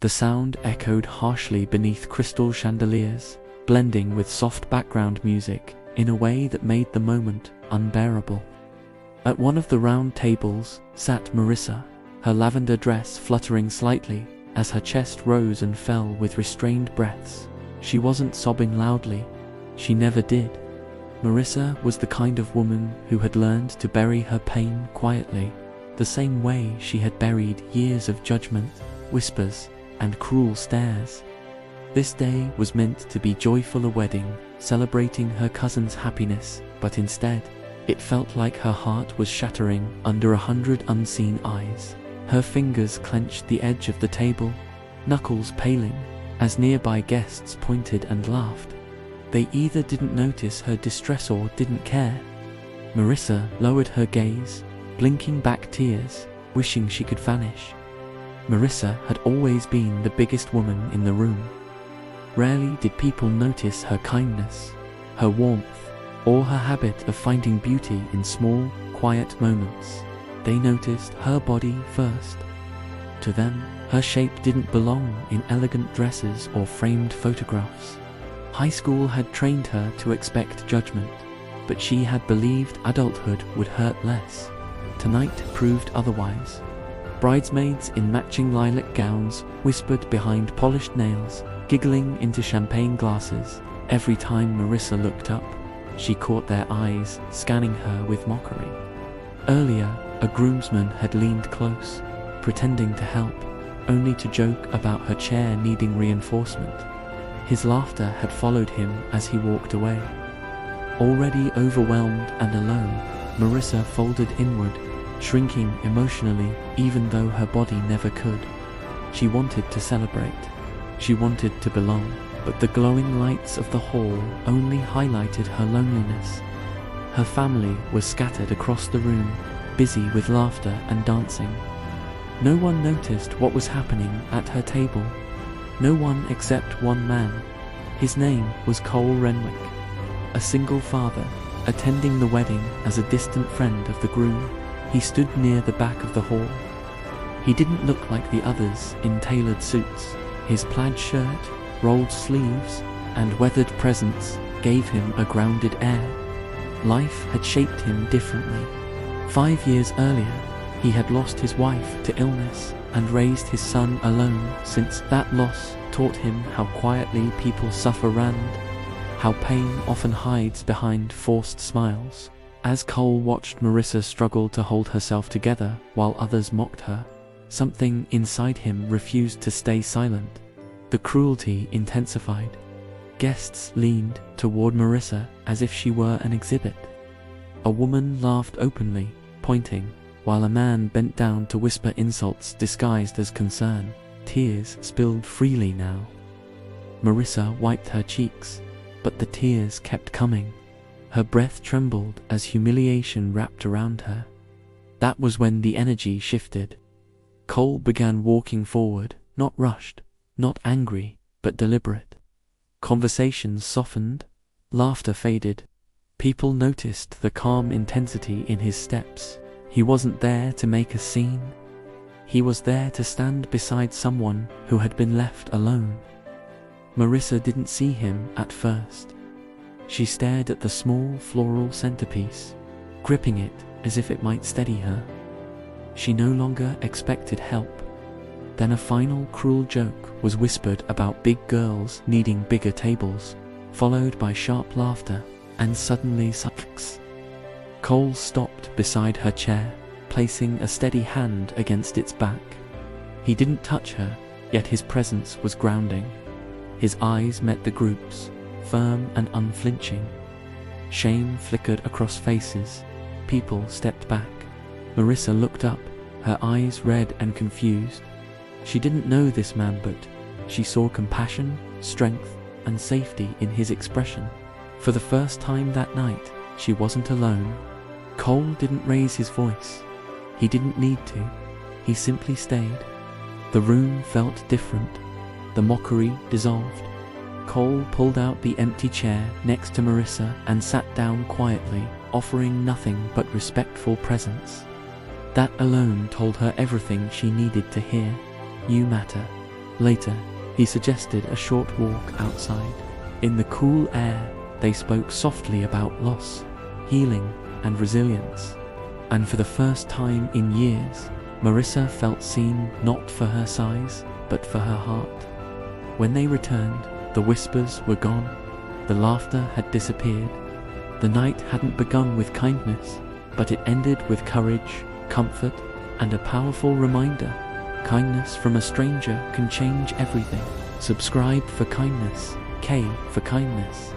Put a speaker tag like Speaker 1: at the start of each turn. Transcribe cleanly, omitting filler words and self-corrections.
Speaker 1: The sound echoed harshly beneath crystal chandeliers, blending with soft background music in a way that made the moment unbearable. At one of the round tables sat Marissa, her lavender dress fluttering slightly as her chest rose and fell with restrained breaths. She wasn't sobbing loudly. She never did. Marissa was the kind of woman who had learned to bury her pain quietly, the same way she had buried years of judgment, whispers, and cruel stares. This day was meant to be joyful, a wedding, celebrating her cousin's happiness, but instead, it felt like her heart was shattering under 100 unseen eyes. Her fingers clenched the edge of the table, knuckles paling, as nearby guests pointed and laughed. They either didn't notice her distress or didn't care. Marissa lowered her gaze, blinking back tears, wishing she could vanish. Marissa had always been the biggest woman in the room. Rarely did people notice her kindness, her warmth, or her habit of finding beauty in small, quiet moments. They noticed her body first. To them, her shape didn't belong in elegant dresses or framed photographs. High school had trained her to expect judgment, but she had believed adulthood would hurt less. Tonight proved otherwise. Bridesmaids in matching lilac gowns whispered behind polished nails, giggling into champagne glasses. Every time Marissa looked up, she caught their eyes scanning her with mockery. Earlier, a groomsman had leaned close, pretending to help, only to joke about her chair needing reinforcement. His laughter had followed him as he walked away. Already overwhelmed and alone, Marissa folded inward, shrinking emotionally even though her body never could. She wanted to celebrate. She wanted to belong, but the glowing lights of the hall only highlighted her loneliness. Her family was scattered across the room, busy with laughter and dancing. No one noticed what was happening at her table. No one except one man. His name was Cole Renwick, a single father, attending the wedding as a distant friend of the groom. He stood near the back of the hall. He didn't look like the others in tailored suits. His plaid shirt, rolled sleeves, and weathered presence gave him a grounded air. Life had shaped him differently. 5 years earlier, he had lost his wife to illness and raised his son alone. Since that loss taught him how quietly people suffer and how pain often hides behind forced smiles. As Cole watched Marissa struggle to hold herself together while others mocked her, something inside him refused to stay silent. The cruelty intensified. Guests leaned toward Marissa as if she were an exhibit. A woman laughed openly, pointing, while a man bent down to whisper insults disguised as concern. Tears spilled freely now. Marissa wiped her cheeks, but the tears kept coming. Her breath trembled as humiliation wrapped around her. That was when the energy shifted. Cole began walking forward, not rushed, not angry, but deliberate. Conversations softened, laughter faded. People noticed the calm intensity in his steps. He wasn't there to make a scene. He was there to stand beside someone who had been left alone. Marissa didn't see him at first. She stared at the small floral centerpiece, gripping it as if it might steady her. She no longer expected help. Then a final cruel joke was whispered about big girls needing bigger tables, followed by sharp laughter, and suddenly silence. Cole stopped beside her chair, placing a steady hand against its back. He didn't touch her, yet his presence was grounding. His eyes met the group's, firm and unflinching. Shame flickered across faces. People stepped back. Marissa looked up, her eyes red and confused. She didn't know this man, but she saw compassion, strength, and safety in his expression. For the first time that night, she wasn't alone. Cole didn't raise his voice. He didn't need to. He simply stayed. The room felt different. The mockery dissolved. Cole pulled out the empty chair next to Marissa and sat down quietly, offering nothing but respectful presence. That alone told her everything she needed to hear. You matter. Later, he suggested a short walk outside. In the cool air, they spoke softly about loss, healing, and resilience. And for the first time in years, Marissa felt seen not for her size, but for her heart. When they returned, the whispers were gone, the laughter had disappeared. The night hadn't begun with kindness, but it ended with courage, comfort, and a powerful reminder. Kindness from a stranger can change everything. Subscribe for kindness. K for kindness.